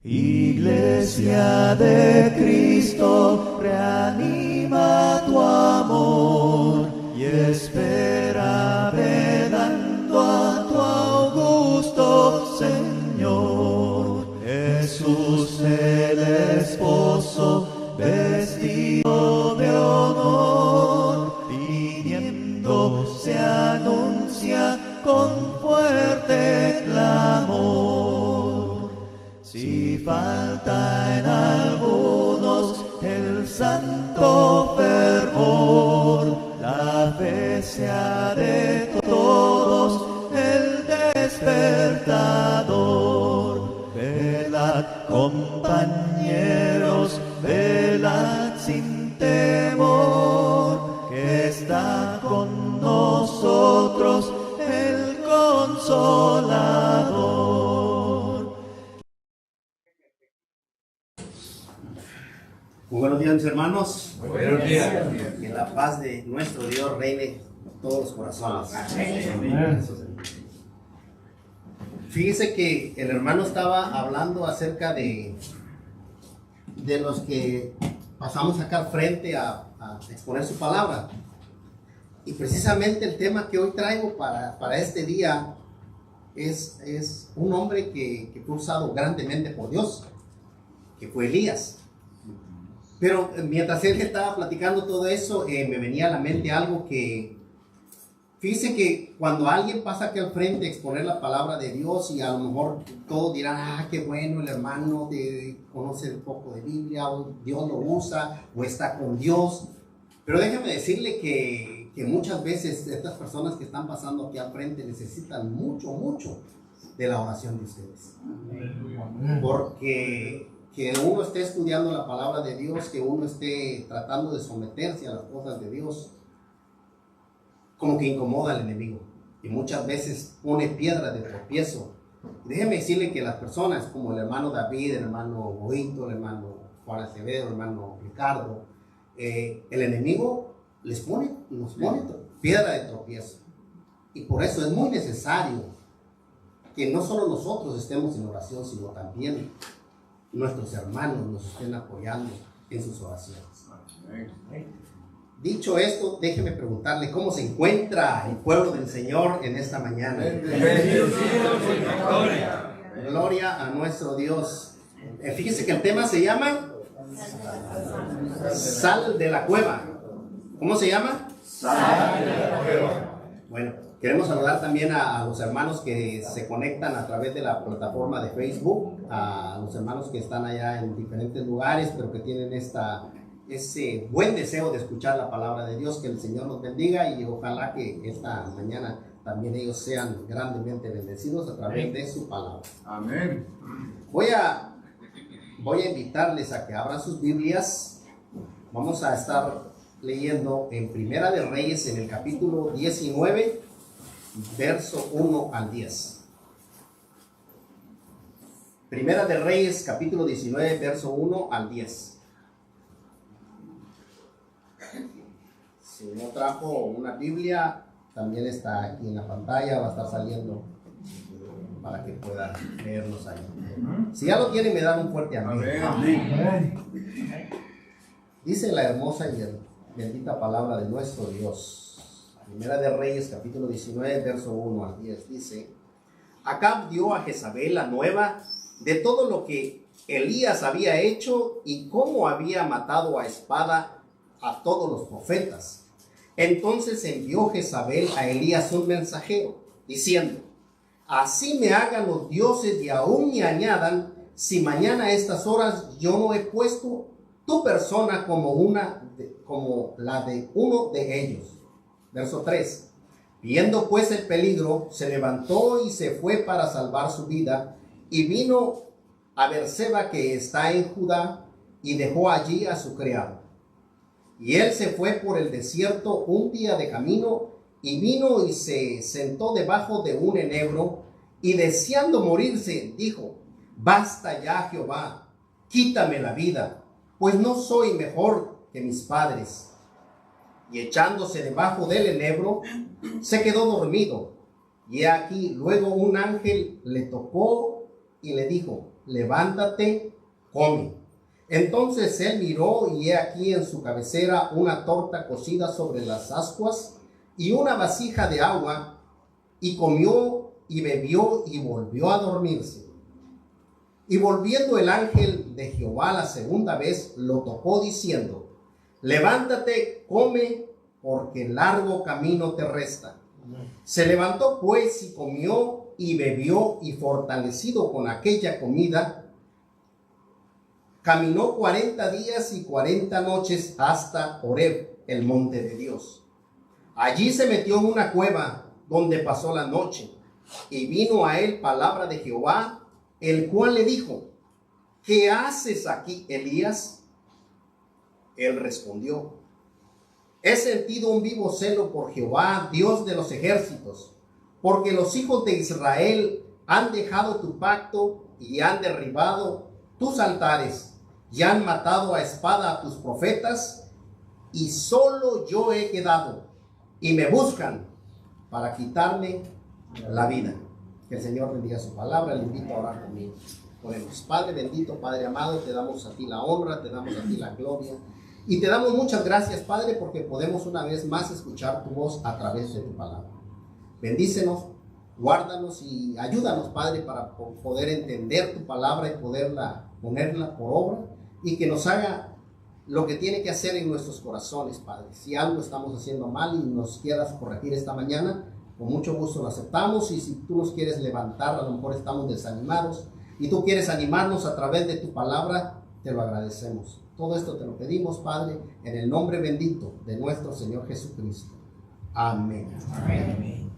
Iglesia de Cristo, reanima tu amor y espera velando a tu augusto Señor. Jesús el esposo, vestido de honor, viniendo se anuncia con fuerte clamor. Si falta en algunos el santo fervor, la fe sea de todos el despertador. Velad, compañeros, velad sin temor, que está con nosotros el Consolador. Muy buenos días, mis hermanos. Muy buenos días. Que la paz de nuestro Dios reine en todos los corazones. Amén. Fíjese que el hermano estaba hablando acerca de los que pasamos acá al frente a exponer su palabra. Y precisamente el tema que hoy traigo para este día es un hombre que fue usado grandemente por Dios, que fue Elías. Pero mientras él estaba platicando todo eso, me venía a la mente algo que, fíjese que cuando alguien pasa aquí al frente a exponer la palabra de Dios, y a lo mejor todos dirán, qué bueno, el hermano conoce un poco de Biblia, o Dios lo usa, o está con Dios. Pero déjeme decirle que muchas veces estas personas que están pasando aquí al frente necesitan mucho de la oración de ustedes. Porque que uno esté estudiando la palabra de Dios, que uno esté tratando de someterse a las cosas de Dios, como que incomoda al enemigo y muchas veces pone piedra de tropiezo. Déjeme decirle que las personas como el hermano David, el hermano Boito, el hermano Juan Acevedo, el hermano Ricardo, el enemigo nos pone piedra de tropiezo, y por eso es muy necesario que no solo nosotros estemos en oración, sino también nuestros hermanos nos estén apoyando en sus oraciones. Dicho esto, déjeme preguntarle cómo se encuentra el pueblo del Señor en esta mañana. Gloria a nuestro Dios. Fíjese que el tema se llama Sal de la Cueva. ¿Cómo se llama? Sal de la Cueva. Bueno, queremos saludar también a los hermanos que se conectan a través de la plataforma de Facebook, a los hermanos que están allá en diferentes lugares, pero que tienen ese buen deseo de escuchar la palabra de Dios. Que el Señor los bendiga, y ojalá que esta mañana también ellos sean grandemente bendecidos a través de su palabra. Amén. Voy a invitarles a que abran sus Biblias. Vamos a estar leyendo en Primera de Reyes, en el capítulo 19, verso 1 al 10. Primera de Reyes, capítulo 19, verso 1 al 10. Si no trajo una Biblia, también está aquí en la pantalla, va a estar saliendo para que pueda leernos ahí. Si ya lo tienen, me dan un fuerte amén. Amén. Dice la hermosa y bendita palabra de nuestro Dios. Primera de Reyes, capítulo 19, verso 1 al 10. Dice: Acab dio a Jezabel la nueva de todo lo que Elías había hecho y cómo había matado a espada a todos los profetas. Entonces envió Jezabel a Elías un mensajero, diciendo: Así me hagan los dioses y aún me añadan, si mañana a estas horas yo no he puesto tu persona como la de uno de ellos. Verso 3. Viendo pues el peligro, se levantó y se fue para salvar su vida, y vino a Berseba, que está en Judá, y dejó allí a su criado. Y él se fue por el desierto un día de camino, y vino y se sentó debajo de un enebro, y deseando morirse, dijo: Basta ya, Jehová, quítame la vida, pues no soy mejor que mis padres. Y echándose debajo del enebro, se quedó dormido. Y he aquí, luego un ángel le tocó y le dijo: levántate, come. Entonces él miró, y he aquí en su cabecera una torta cocida sobre las ascuas y una vasija de agua, y comió y bebió y volvió a dormirse. Y volviendo el ángel de Jehová la segunda vez, lo tocó diciendo: levántate, come, porque largo camino te resta. Se levantó pues y comió y bebió, y fortalecido con aquella comida, caminó 40 días y 40 noches hasta Horeb, el monte de Dios. Allí se metió en una cueva donde pasó la noche, y vino a él palabra de Jehová, el cual le dijo: ¿qué haces aquí, Elías? Él respondió: he sentido un vivo celo por Jehová, Dios de los ejércitos, porque los hijos de Israel han dejado tu pacto y han derribado tus altares, y han matado a espada a tus profetas, y solo yo he quedado, y me buscan para quitarme la vida. Que el Señor bendiga su palabra. Le invito a orar conmigo. Oremos. Padre bendito, Padre amado, te damos a ti la honra, te damos a ti la gloria, y te damos muchas gracias, Padre, porque podemos una vez más escuchar tu voz a través de tu palabra. Bendícenos, guárdanos y ayúdanos, Padre, para poder entender tu palabra y poderla ponerla por obra, y que nos haga lo que tiene que hacer en nuestros corazones, Padre. Si algo estamos haciendo mal y nos quieras corregir esta mañana, con mucho gusto lo aceptamos. Y si tú nos quieres levantar, a lo mejor estamos desanimados y tú quieres animarnos a través de tu palabra, te lo agradecemos. Todo esto te lo pedimos, Padre, en el nombre bendito de nuestro Señor Jesucristo. Amén. Amén.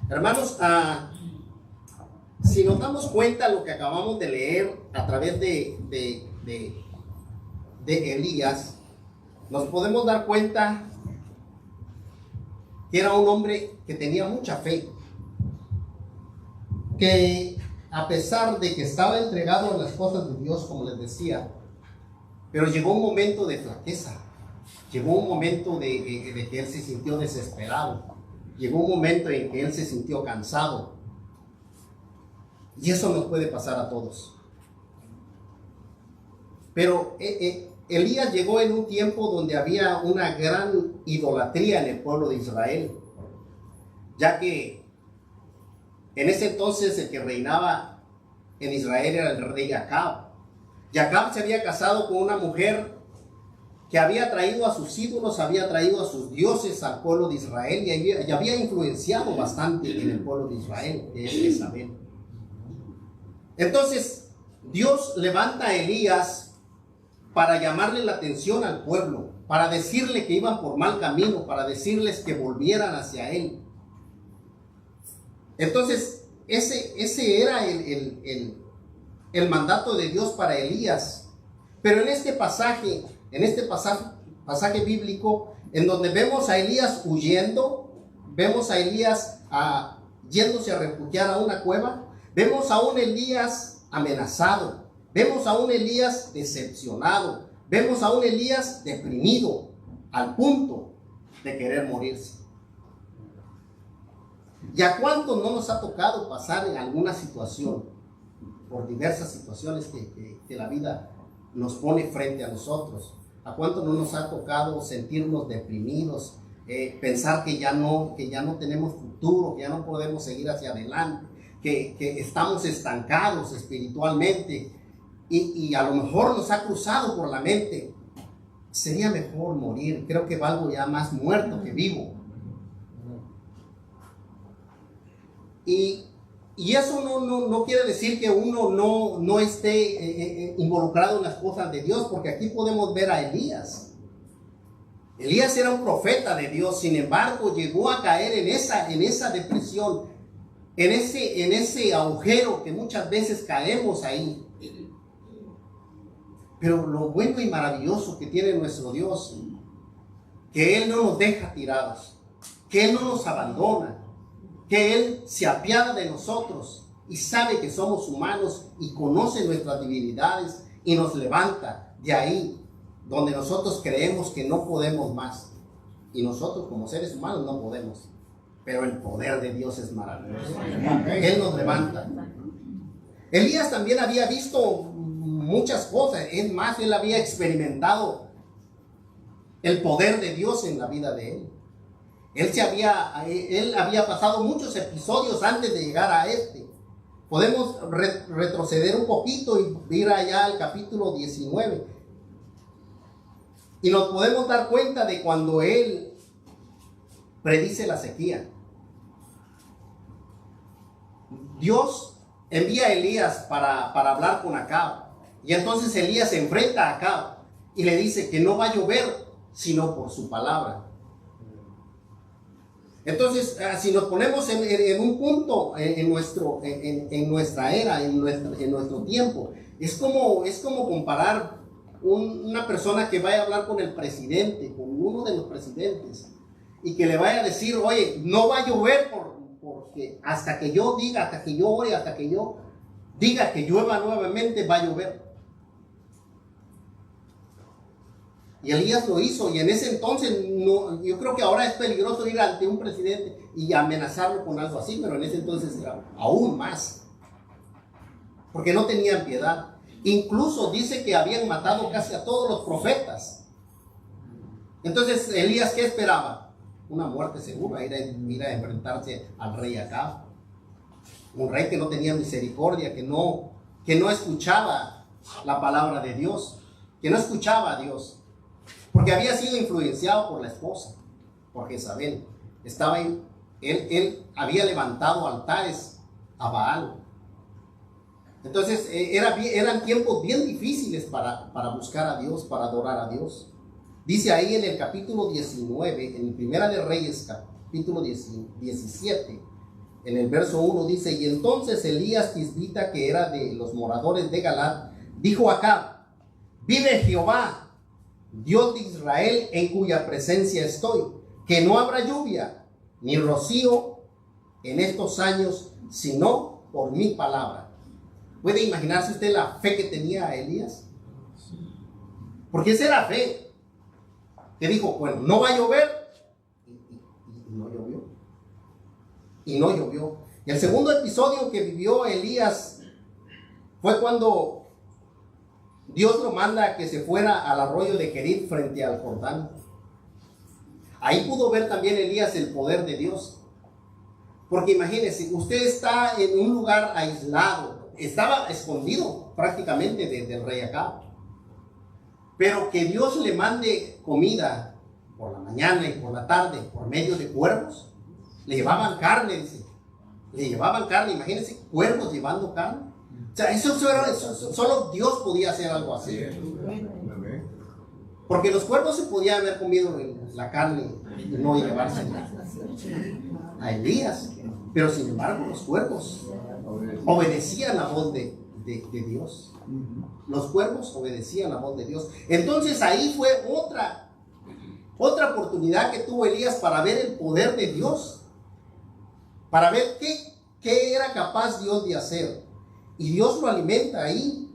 Hermanos, si nos damos cuenta lo que acabamos de leer a través de Elías, nos podemos dar cuenta que era un hombre que tenía mucha fe, que a pesar de que estaba entregado en las cosas de Dios, como les decía, pero llegó un momento de flaqueza, llegó un momento de que él se sintió desesperado. Llegó un momento en que él se sintió cansado. Y eso nos puede pasar a todos. Pero Elías llegó en un tiempo donde había una gran idolatría en el pueblo de Israel, ya que en ese entonces el que reinaba en Israel era el rey Acab. Y Acab se había casado con una mujer que había traído a sus ídolos, había traído a sus dioses al pueblo de Israel, y había influenciado bastante en el pueblo de Israel, que es Jezabel. Entonces Dios levanta a Elías para llamarle la atención al pueblo, para decirle que iban por mal camino, para decirles que volvieran hacia él. Entonces ese era el mandato de Dios para Elías. Pero en este pasaje bíblico, en donde vemos a Elías huyendo, vemos a Elías yéndose a refugiar a una cueva, vemos a un Elías amenazado, vemos a un Elías decepcionado, vemos a un Elías deprimido al punto de querer morirse. ¿Y a cuánto no nos ha tocado pasar en alguna situación, por diversas situaciones que la vida nos pone frente a nosotros? ¿A cuánto no nos ha tocado sentirnos deprimidos, pensar que ya no tenemos futuro, que ya no podemos seguir hacia adelante, que estamos estancados espiritualmente, y a lo mejor nos ha cruzado por la mente: sería mejor morir, creo que valgo ya más muerto que vivo? Y eso no quiere decir que uno no esté involucrado en las cosas de Dios, porque aquí podemos ver a Elías. Elías era un profeta de Dios, sin embargo llegó a caer en esa depresión, en ese agujero que muchas veces caemos ahí. Pero lo bueno y maravilloso que tiene nuestro Dios, que Él no nos deja tirados, que Él no nos abandona, que Él se apiada de nosotros y sabe que somos humanos y conoce nuestras debilidades y nos levanta de ahí donde nosotros creemos que no podemos más. Y nosotros como seres humanos no podemos. Pero el poder de Dios es maravilloso. Él nos levanta. Elías también había visto muchas cosas. Es más, él había experimentado el poder de Dios en la vida de él. Él había pasado muchos episodios antes de llegar a este. Podemos retroceder un poquito y ir allá al capítulo 19. Y nos podemos dar cuenta de cuando él predice la sequía. Dios envía a Elías para hablar con Acab. Y entonces Elías se enfrenta a Acab y le dice que no va a llover sino por su palabra. Entonces, si nos ponemos en un punto en nuestra era, en nuestro tiempo, es como comparar una persona que vaya a hablar con el presidente, con uno de los presidentes, y que le vaya a decir, oye, no va a llover porque hasta que yo diga, hasta que yo ore, hasta que yo diga que llueva nuevamente, va a llover. Y Elías lo hizo, y en ese entonces, yo creo que ahora es peligroso ir ante un presidente y amenazarlo con algo así, pero en ese entonces era aún más, porque no tenían piedad. Incluso dice que habían matado casi a todos los profetas. Entonces, Elías, ¿qué esperaba? Una muerte segura, ir a enfrentarse al rey Acab. Un rey que no tenía misericordia, que no escuchaba la palabra de Dios, que no escuchaba a Dios. Porque había sido influenciado por la esposa, por Jezabel. Él había levantado altares a Baal. Entonces eran tiempos bien difíciles para buscar a Dios, para adorar a Dios. Dice ahí en el capítulo 19, en Primera de Reyes, capítulo 17, en el verso 1 dice: y entonces Elías Tisbita, que era de los moradores de Galad, dijo a Acab: vive Jehová, Dios de Israel, en cuya presencia estoy, que no habrá lluvia ni rocío en estos años, sino por mi palabra. ¿Puede imaginarse usted la fe que tenía Elías? Porque esa era fe. Que dijo, bueno, no va a llover, y no llovió. Y no llovió. Y el segundo episodio que vivió Elías fue cuando Dios lo manda a que se fuera al arroyo de Querit frente al Jordán. Ahí pudo ver también Elías el poder de Dios. Porque imagínese, usted está en un lugar aislado, estaba escondido prácticamente del rey Acab. Pero que Dios le mande comida por la mañana y por la tarde por medio de cuervos. Le llevaban carne, dice. Le llevaban carne, imagínense, cuervos llevando carne. O sea, solo Dios podía hacer algo así. Porque los cuervos se podían haber comido la carne y no llevársela a Elías. Pero sin embargo, los cuervos obedecían la voz de Dios. Los cuervos obedecían la voz de Dios. Entonces ahí fue otra oportunidad que tuvo Elías para ver el poder de Dios. Para ver qué era capaz Dios de hacer. Y Dios lo alimenta ahí.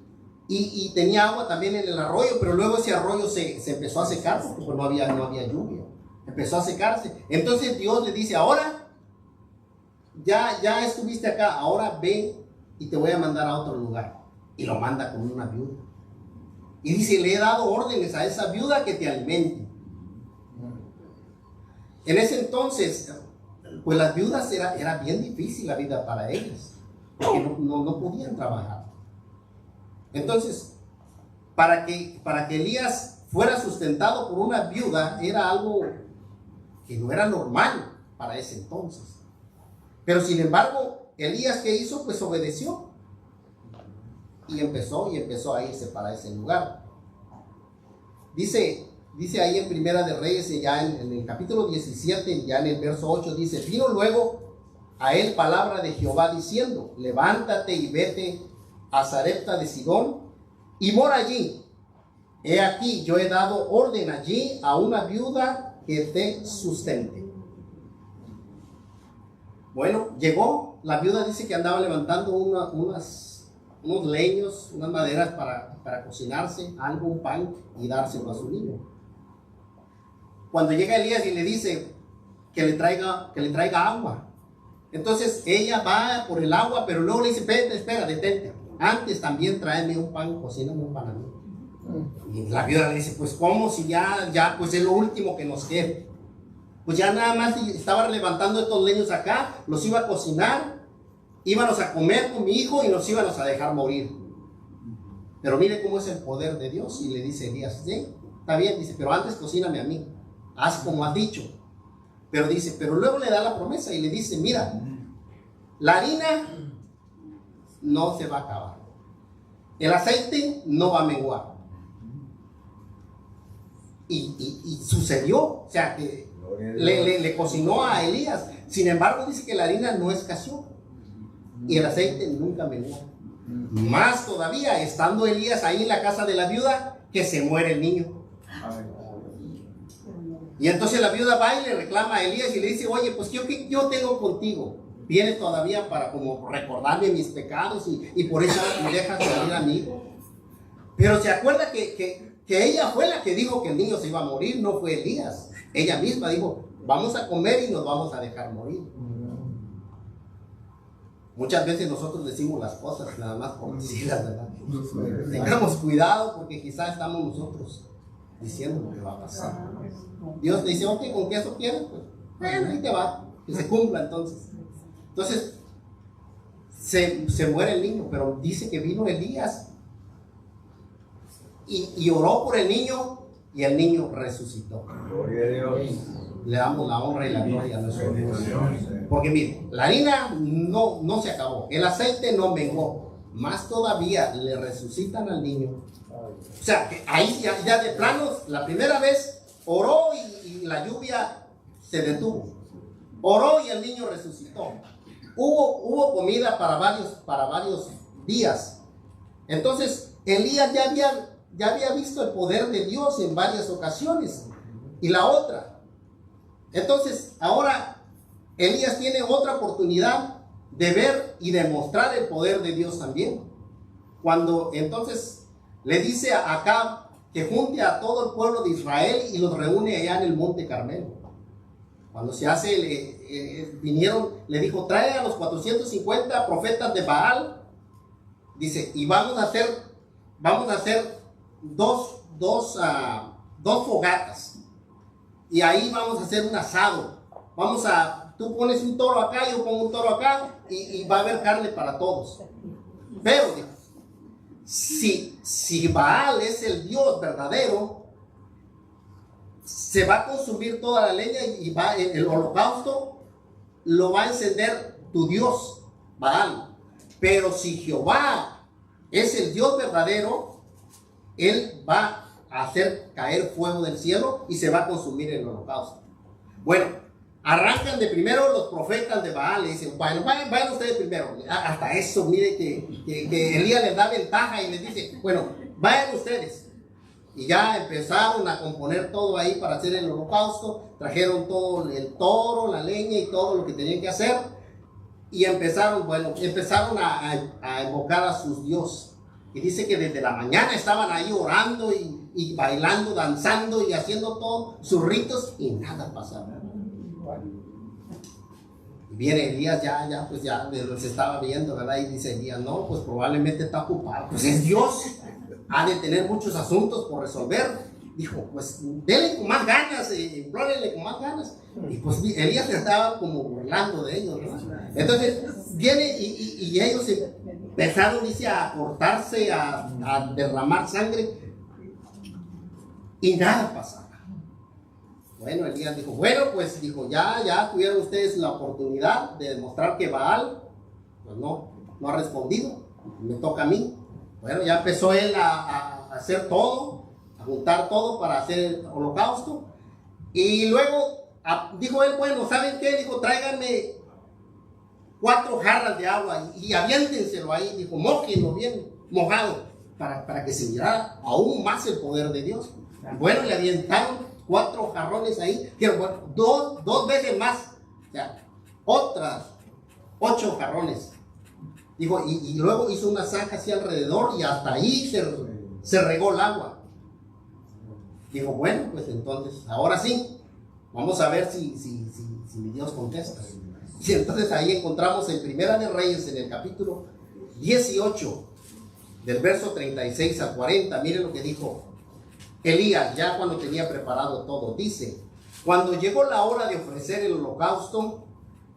Y tenía agua también en el arroyo, pero luego ese arroyo se empezó a secar porque no había lluvia. Empezó a secarse. Entonces Dios le dice, ahora ya estuviste acá, ahora ven y te voy a mandar a otro lugar. Y lo manda con una viuda. Y dice, le he dado órdenes a esa viuda que te alimente. En ese entonces, pues las viudas era bien difícil la vida para ellas, porque no podían trabajar. Entonces, para que Elías fuera sustentado por una viuda era algo que no era normal para ese entonces. Pero sin embargo, Elías, ¿qué hizo? Pues obedeció. Y empezó a irse para ese lugar. Dice ahí en Primera de Reyes, ya en el capítulo 17, ya en el verso 8, dice: vino luego a él palabra de Jehová diciendo: levántate y vete a Sarepta de Sidón y mora allí. He aquí, yo he dado orden allí a una viuda que te sustente. Bueno, llegó, la viuda dice que andaba levantando unos leños, unas maderas para para cocinarse algo, un pan, y dárselo a su niño. Cuando llega Elías y le dice que le traiga agua, entonces ella va por el agua, pero luego le dice, vete, espera, detente, antes también tráeme un pan, cocíname un pan a mí. Y la viuda le dice, pues ¿cómo? Si ya pues es lo último que nos queda. Pues ya nada más estaba levantando estos leños acá, los iba a cocinar, íbamos a comer con mi hijo y nos íbamos a dejar morir. Pero mire cómo es el poder de Dios. Y le dice Elías, sí, está bien, dice, pero antes cocíname a mí, haz como has dicho. Pero dice, pero luego le da la promesa y le dice, mira, la harina no se va a acabar, el aceite no va a menguar. Y sucedió, o sea que le cocinó a Elías. Sin embargo, dice que la harina no escaseó y el aceite nunca menguó. Más todavía, estando Elías ahí en la casa de la viuda, que se muere el niño. Y entonces la viuda va y le reclama a Elías y le dice, oye, pues yo tengo contigo. Viene todavía para como recordarme mis pecados y por eso me dejas salir a mi hijo. Pero se acuerda que ella fue la que dijo que el niño se iba a morir, no fue Elías. Ella misma dijo, vamos a comer y nos vamos a dejar morir. Muchas veces nosotros decimos las cosas nada más por decirlas, ¿verdad? Tengamos cuidado porque quizás estamos nosotros diciendo lo que va a pasar. Dios te dice, ok, ¿con qué eso quieres? Pues bueno, ahí te va, que se cumpla entonces. Entonces, se muere el niño, pero dice que vino Elías y oró por el niño y el niño resucitó. Gloria a Dios. Le damos la honra y la gloria a nuestro Dios. Porque mire, la harina no se acabó, el aceite no menguó, más todavía le resucitan al niño. O sea, que ahí ya de plano, la primera vez oró y la lluvia se detuvo. Oró y el niño resucitó. Hubo comida para varios días. Entonces, Elías ya había visto el poder de Dios en varias ocasiones. Y la otra. Entonces, ahora Elías tiene otra oportunidad de ver y demostrar el poder de Dios también. Cuando entonces le dice a Acab que junte a todo el pueblo de Israel y los reúne allá en el monte Carmelo. Cuando se hace, vinieron, le dijo, trae a los 450 profetas de Baal. Dice, y vamos a hacer dos fogatas. Y ahí vamos a hacer un asado. Tú pones un toro acá, yo pongo un toro acá, y va a haber carne para todos. Pero, dijo, si Baal es el Dios verdadero, se va a consumir toda la leña y el holocausto lo va a encender tu Dios, Baal. Pero si Jehová es el Dios verdadero, Él va a hacer caer fuego del cielo y se va a consumir el holocausto. Bueno, arrancan de primero los profetas de Baal y dicen, bueno, vayan ustedes primero. Hasta eso, mire que Elías les da ventaja y les dice, bueno, vayan ustedes. Y ya empezaron a componer todo ahí para hacer el holocausto, trajeron todo el toro, la leña y todo lo que tenían que hacer. Y empezaron a invocar a sus dioses. Y dice que desde la mañana estaban ahí orando y bailando, danzando y haciendo todos sus ritos y nada pasaba. Y viene Elías ya los estaba viendo, ¿verdad? Y dice Elías, no, pues probablemente está ocupado. Pues es Dios, ha de tener muchos asuntos por resolver. Dijo, pues denle con más ganas, implórenle con más ganas. Y pues Elías se estaba como burlando de ellos, ¿no? Entonces viene y ellos empezaron, dice, a cortarse, a derramar sangre y nada pasaba. Bueno, Elías dijo, bueno, pues dijo, ya tuvieron ustedes la oportunidad de demostrar que Baal, pues no ha respondido, me toca a mí. Bueno, ya empezó él a hacer todo, a juntar todo para hacer el holocausto. Y luego dijo él, bueno, ¿saben qué? Dijo, tráiganme 4 jarras de agua y aviéntenselo ahí. Dijo, mójenlo bien mojado para que se mirara aún más el poder de Dios. Bueno, le avientaron 4 jarrones ahí, que bueno, dos veces más, o sea, otras 8 jarrones. Dijo, y luego hizo una zanja así alrededor y hasta ahí se regó el agua. Dijo, bueno, pues entonces, ahora sí, vamos a ver si mi Dios contesta. Y entonces ahí encontramos en Primera de Reyes, en el capítulo 18, del verso 36 al 40, miren lo que dijo Elías, ya cuando tenía preparado todo. Dice, cuando llegó la hora de ofrecer el holocausto,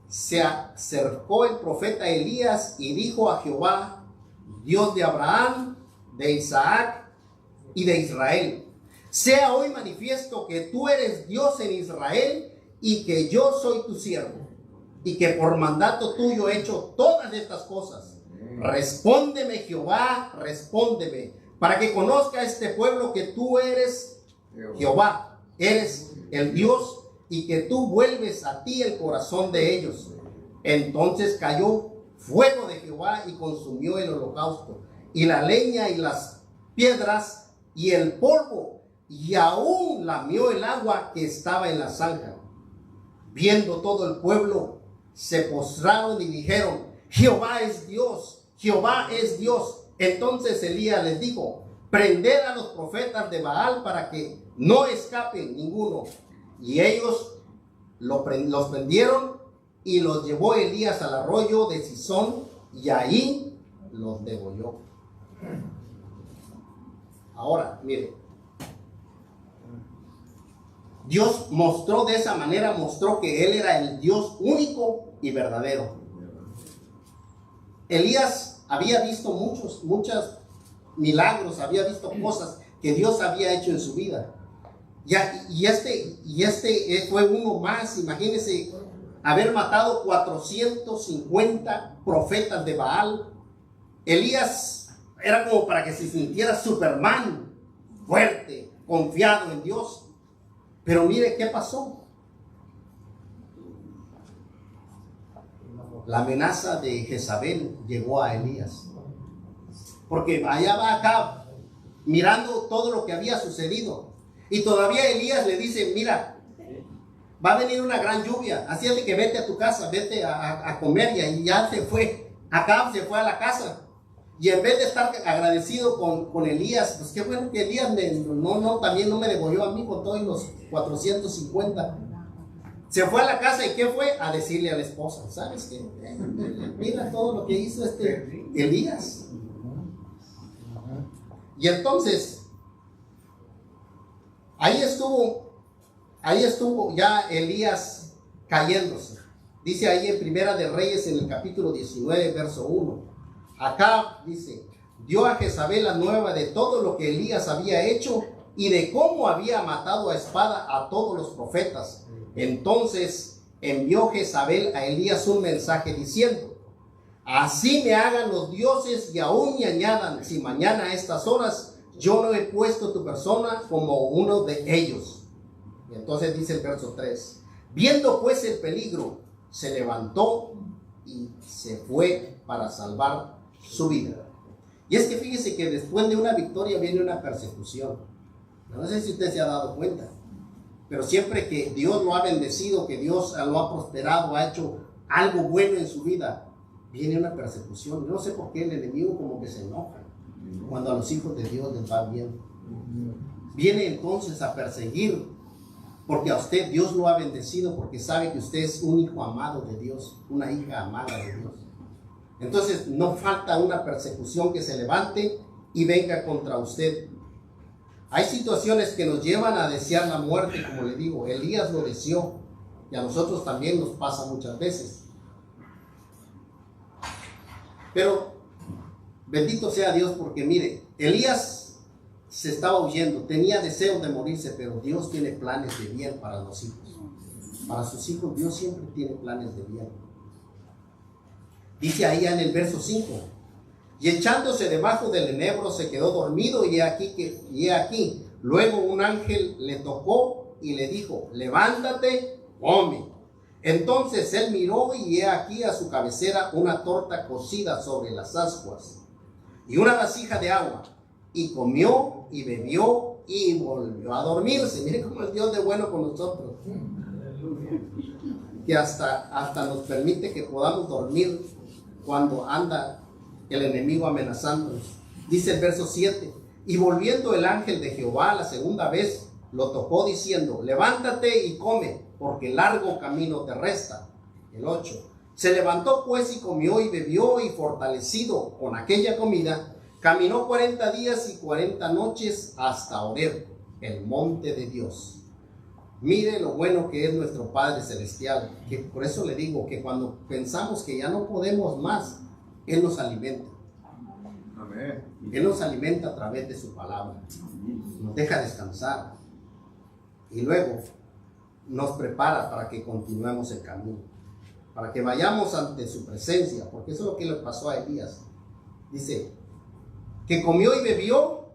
se acercó el profeta Elías y dijo a Jehová, Dios de Abraham, de Isaac y de Israel, sea hoy manifiesto que tú eres Dios en Israel y que yo soy tu siervo y que por mandato tuyo he hecho todas estas cosas. Respóndeme, Jehová, respóndeme, para que conozca este pueblo que tú eres Jehová, eres el Dios, y que tú vuelves a ti el corazón de ellos. Entonces cayó fuego de Jehová y consumió el holocausto, y la leña y las piedras y el polvo, y aún lamió el agua que estaba en la zanja. Viendo todo el pueblo, se postraron y dijeron, Jehová es Dios, Jehová es Dios. Entonces Elías les dijo, prended a los profetas de Baal para que no escapen ninguno. Y ellos los prendieron y los llevó Elías al arroyo de Sison y ahí los degolló. Ahora, mire, Dios mostró de esa manera, mostró que Él era el Dios único y verdadero. Elías había visto muchos milagros, había visto cosas que Dios había hecho en su vida. Y este fue uno más. Imagínense haber matado 450 profetas de Baal. Elías era como para que se sintiera Superman, fuerte, confiado en Dios. Pero mire qué pasó. La amenaza de Jezabel llegó a Elías, porque allá va Acab mirando todo lo que había sucedido, y todavía Elías le dice, mira, va a venir una gran lluvia, así es de que vete a tu casa, vete a comer. Y ya se fue. Acab se fue a la casa, y en vez de estar agradecido con Elías, pues qué bueno que Elías también no me degolló a mí con todos los 450. Se fue a la casa, y ¿qué fue? A decirle a la esposa, ¿sabes qué? Mira todo lo que hizo Elías. Y entonces, ahí estuvo ya Elías cayéndose. Dice ahí en Primera de Reyes, en el capítulo 19, verso 1. Acab, dice, dio a Jezabel la nueva de todo lo que Elías había hecho y de cómo había matado a espada a todos los profetas. Entonces envió Jezabel a Elías un mensaje diciendo, así me hagan los dioses y aún me añadan, si mañana a estas horas yo no he puesto tu persona como uno de ellos. Y entonces dice el verso 3, viendo pues el peligro, se levantó y se fue para salvar su vida. Y es que fíjese que después de una victoria viene una persecución. No sé si usted se ha dado cuenta, pero siempre que Dios lo ha bendecido, que Dios lo ha prosperado, ha hecho algo bueno en su vida, viene una persecución. Yo no sé por qué el enemigo como que se enoja cuando a los hijos de Dios les va bien. Viene entonces a perseguir, porque a usted Dios lo ha bendecido, porque sabe que usted es un hijo amado de Dios, una hija amada de Dios. Entonces no falta una persecución que se levante y venga contra usted. Hay situaciones que nos llevan a desear la muerte, como le digo, Elías lo deseó, y a nosotros también nos pasa muchas veces. Pero bendito sea Dios, porque mire, Elías se estaba huyendo, tenía deseos de morirse, pero Dios tiene planes de bien para los hijos. Para sus hijos Dios siempre tiene planes de bien. Dice ahí en el verso 5, y echándose debajo del enebro se quedó dormido, y he aquí, luego un ángel le tocó y le dijo, levántate, come. Entonces él miró, y he aquí a su cabecera una torta cocida sobre las ascuas y una vasija de agua, y comió y bebió y volvió a dormirse. Miren cómo es Dios de bueno con nosotros, que hasta nos permite que podamos dormir cuando anda el enemigo amenazándonos. Dice el verso 7, Y volviendo el ángel de Jehová la segunda vez, lo tocó diciendo: levántate y come, porque largo camino te resta. El 8. Se levantó pues y comió y bebió, y fortalecido con aquella comida, caminó 40 días y 40 noches hasta Horeb, el monte de Dios. Mire lo bueno que es nuestro Padre Celestial, que por eso le digo que cuando pensamos que ya no podemos más, Él nos alimenta. Amén. Él nos alimenta a través de su palabra, nos deja descansar y luego nos prepara para que continuemos el camino, para que vayamos ante su presencia, porque eso es lo que le pasó a Elías. Dice que comió y bebió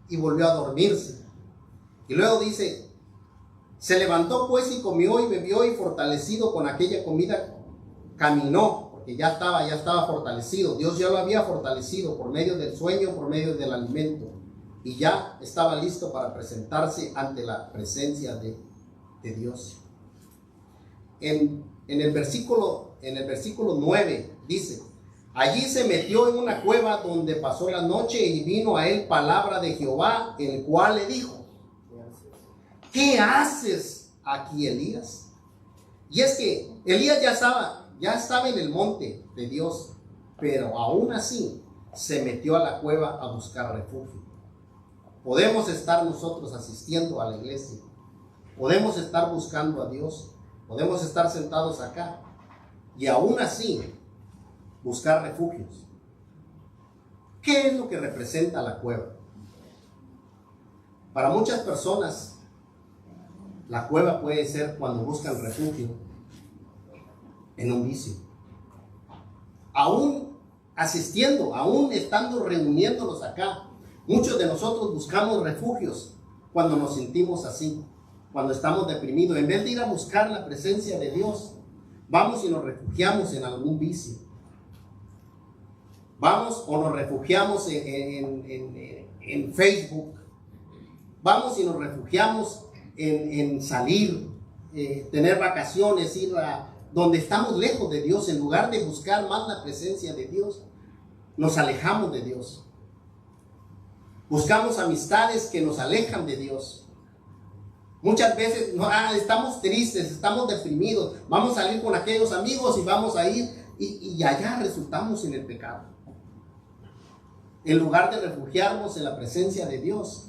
y volvió a dormirse. Y luego dice: se levantó pues y comió y bebió, y fortalecido con aquella comida caminó, porque ya estaba fortalecido. Dios ya lo había fortalecido por medio del sueño, por medio del alimento, y ya estaba listo para presentarse ante la presencia de Dios. En el versículo 9 dice: allí se metió en una cueva donde pasó la noche, y vino a él palabra de Jehová, el cual le dijo: ¿qué haces aquí, Elías? Y es que Elías ya estaba en el monte de Dios, pero aún así se metió a la cueva a buscar refugio. Podemos estar nosotros asistiendo a la iglesia, podemos estar buscando a Dios, podemos estar sentados acá y aún así buscar refugios. ¿Qué es lo que representa la cueva? Para muchas personas, la cueva puede ser cuando buscan refugio en un vicio. Aún asistiendo, aún estando reuniéndonos acá, muchos de nosotros buscamos refugios cuando nos sentimos así, cuando estamos deprimidos. En vez de ir a buscar la presencia de Dios, vamos y nos refugiamos en algún vicio. Vamos o nos refugiamos en Facebook. Vamos y nos refugiamos en salir, tener vacaciones, ir a donde estamos lejos de Dios. En lugar de buscar más la presencia de Dios, nos alejamos de Dios. Buscamos amistades que nos alejan de Dios. Muchas veces estamos tristes, estamos deprimidos, vamos a salir con aquellos amigos y vamos a ir y allá resultamos en el pecado. En lugar de refugiarnos en la presencia de Dios,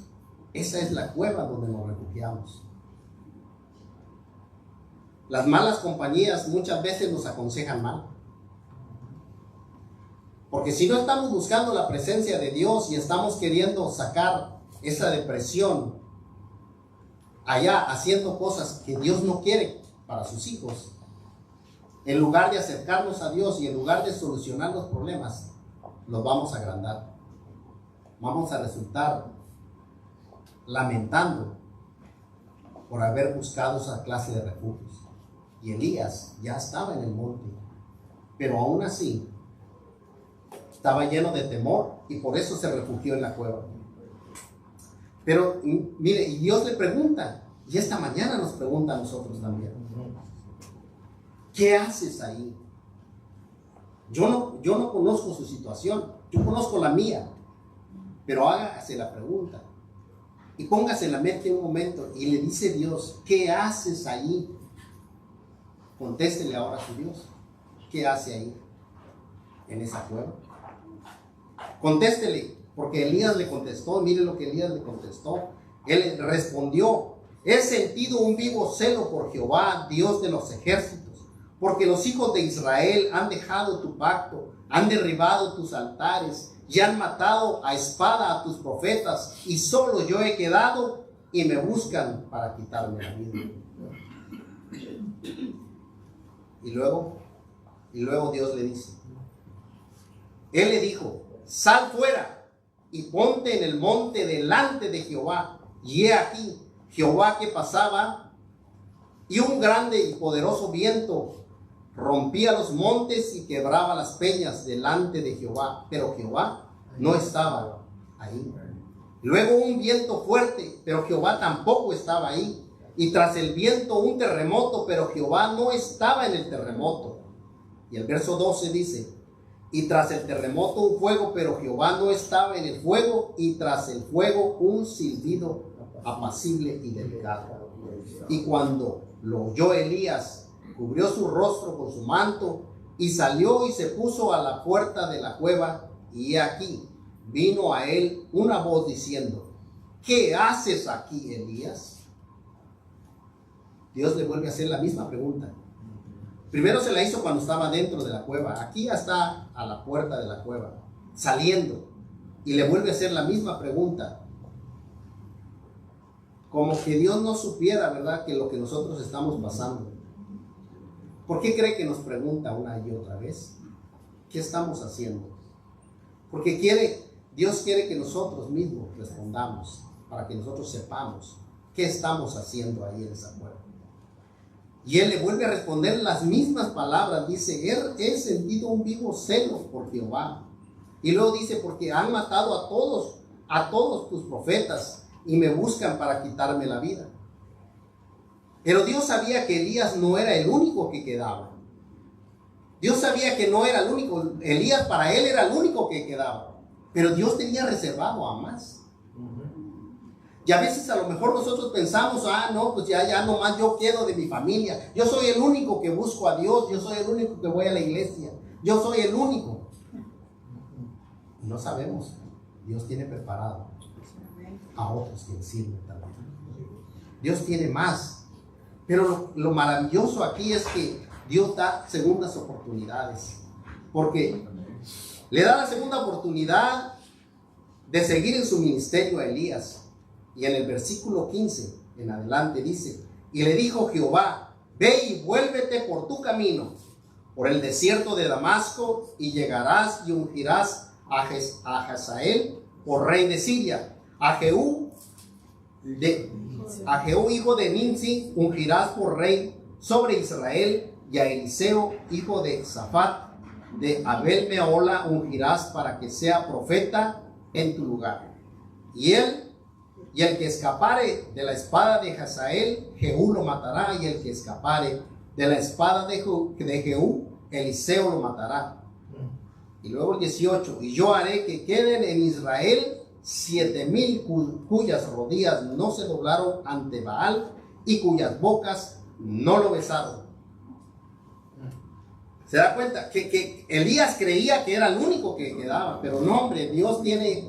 esa es la cueva donde nos refugiamos. Las malas compañías muchas veces nos aconsejan mal. Porque si no estamos buscando la presencia de Dios y estamos queriendo sacar esa depresión allá haciendo cosas que Dios no quiere para sus hijos, en lugar de acercarnos a Dios y en lugar de solucionar los problemas, los vamos a agrandar. Vamos a resultar lamentando por haber buscado esa clase de refugios. Y Elías ya estaba en el monte, pero aún así estaba lleno de temor y por eso se refugió en la cueva. Pero mire, y Dios le pregunta, y esta mañana nos pregunta a nosotros también: ¿qué haces ahí? Yo no conozco su situación, yo conozco la mía, pero hágase la pregunta y póngase en la mente un momento y le dice Dios: ¿qué haces ahí? Contéstele ahora a su Dios: ¿qué hace ahí en esa cueva? Contéstele, porque Elías le contestó. Mire lo que Elías le contestó. Él respondió: he sentido un vivo celo por Jehová, Dios de los ejércitos, porque los hijos de Israel han dejado tu pacto, han derribado tus altares y han matado a espada a tus profetas, y solo yo he quedado y me buscan para quitarme la vida. Y luego Dios le dice, Él le dijo: sal fuera y ponte en el monte delante de Jehová. Y he aquí, Jehová que pasaba, y un grande y poderoso viento rompía los montes y quebraba las peñas delante de Jehová, pero Jehová no estaba ahí. Luego un viento fuerte, pero Jehová tampoco estaba ahí. Y tras el viento un terremoto, pero Jehová no estaba en el terremoto. Y el verso 12 dice: y tras el terremoto un fuego, pero Jehová no estaba en el fuego, y tras el fuego un silbido apacible y delicado. Y cuando lo oyó Elías, cubrió su rostro con su manto, y salió y se puso a la puerta de la cueva, y he aquí, vino a él una voz diciendo: ¿qué haces aquí, Elías? Dios le vuelve a hacer la misma pregunta. Primero se la hizo cuando estaba dentro de la cueva. Aquí ya está a la puerta de la cueva, saliendo, y le vuelve a hacer la misma pregunta. Como que Dios no supiera, ¿verdad?, que lo que nosotros estamos pasando. ¿Por qué cree que nos pregunta una y otra vez? ¿Qué estamos haciendo? Porque Dios quiere que nosotros mismos respondamos, para que nosotros sepamos qué estamos haciendo ahí en esa cueva. Y él le vuelve a responder las mismas palabras. Dice: he sentido un vivo celo por Jehová. Y luego dice: porque han matado a todos tus profetas, y me buscan para quitarme la vida. Pero Dios sabía que Elías no era el único que quedaba. Dios sabía que no era el único. Elías, para él, era el único que quedaba. Pero Dios tenía reservado a más. Y a veces a lo mejor nosotros pensamos: no, pues ya nomás yo quedo de mi familia. Yo soy el único que busco a Dios. Yo soy el único que voy a la iglesia. Yo soy el único. No sabemos. Dios tiene preparado a otros que le sirven también. Dios tiene más. Pero lo maravilloso aquí es que Dios da segundas oportunidades. Porque le da la segunda oportunidad de seguir en su ministerio a Elías. Y en el versículo 15 en adelante dice: y le dijo Jehová: ve y vuélvete por tu camino, por el desierto de Damasco, y llegarás y ungirás a Hazael por rey de Siria. A Jehú hijo de Nimsi ungirás por rey sobre Israel, y a Eliseo hijo de Safat de Abel Mehola ungirás para que sea profeta en tu lugar. Y el que escapare de la espada de Hazael, Jehú lo matará, y el que escapare de la espada de Jehú, Eliseo lo matará. Y luego el 18: y yo haré que queden en Israel 7,000 cuyas rodillas no se doblaron ante Baal, y cuyas bocas no lo besaron. ¿Se da cuenta? Que Elías creía que era el único que quedaba, pero no, hombre, Dios tenía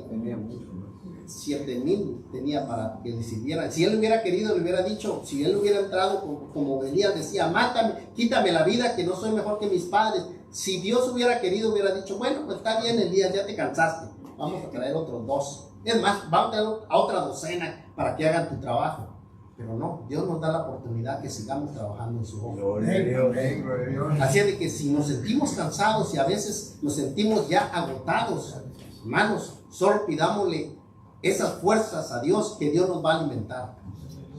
7,000 tenía para que le sirvieran. Si él hubiera querido, le hubiera dicho, si él hubiera entrado como Elías decía: mátame, quítame la vida, que no soy mejor que mis padres. Si Dios hubiera querido, hubiera dicho: bueno, pues está bien, Elías, ya te cansaste, vamos a traer otros 2. Es más, vamos a traer a otra docena para que hagan tu trabajo. Pero no, Dios nos da la oportunidad que sigamos trabajando en su obra. Así es de que si nos sentimos cansados y a veces nos sentimos ya agotados, hermanos, solo pidámosle esas fuerzas a Dios, que Dios nos va a alimentar.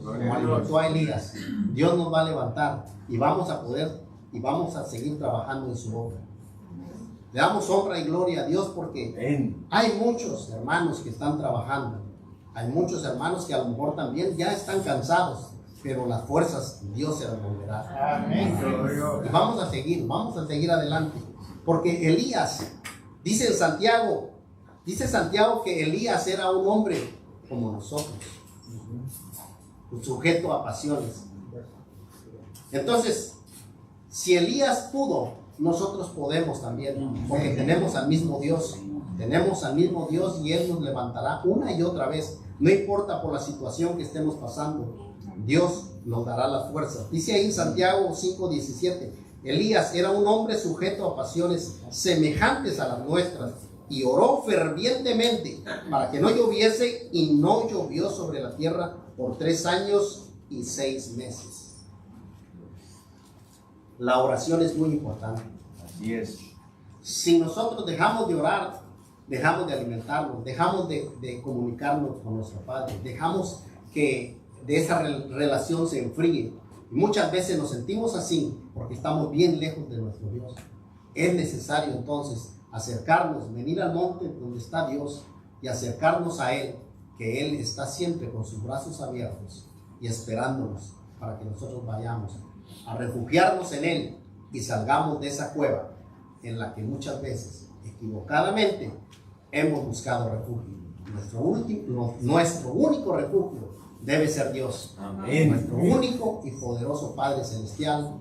Como alimentó a Elías, Dios nos va a levantar y vamos a poder y vamos a seguir trabajando en su obra. Le damos honra y gloria a Dios porque hay muchos hermanos que están trabajando. Hay muchos hermanos que a lo mejor también ya están cansados, pero las fuerzas Dios se las volverá. Amén. Y vamos a seguir adelante. Porque Elías, dice Santiago que Elías era un hombre como nosotros, sujeto a pasiones. Entonces, si Elías pudo, nosotros podemos también, porque tenemos al mismo Dios. Tenemos al mismo Dios y Él nos levantará una y otra vez. No importa por la situación que estemos pasando, Dios nos dará las fuerzas. Dice ahí Santiago 5:17: Elías era un hombre sujeto a pasiones semejantes a las nuestras, y oró fervientemente para que no lloviese, y no llovió sobre la tierra por 3 años y 6 meses. La oración es muy importante. Así es. Si nosotros dejamos de orar, dejamos de alimentarnos, dejamos de comunicarnos con nuestro Padre, dejamos que de esa relación se enfríe. Y muchas veces nos sentimos así porque estamos bien lejos de nuestro Dios. Es necesario entonces acercarnos, venir al monte donde está Dios y acercarnos a Él, que Él está siempre con sus brazos abiertos y esperándonos para que nosotros vayamos a refugiarnos en Él y salgamos de esa cueva en la que muchas veces equivocadamente hemos buscado refugio. Nuestro único refugio debe ser Dios. Amén. Nuestro único y poderoso Padre Celestial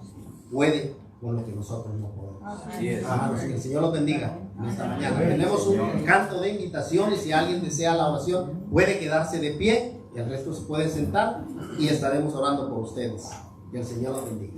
puede con lo que nosotros no podemos. Así es. Hermanos, que el Señor los bendiga en esta mañana. Tenemos un canto de invitación y si alguien desea la oración puede quedarse de pie y el resto se puede sentar y estaremos orando por ustedes. Que el Señor los bendiga.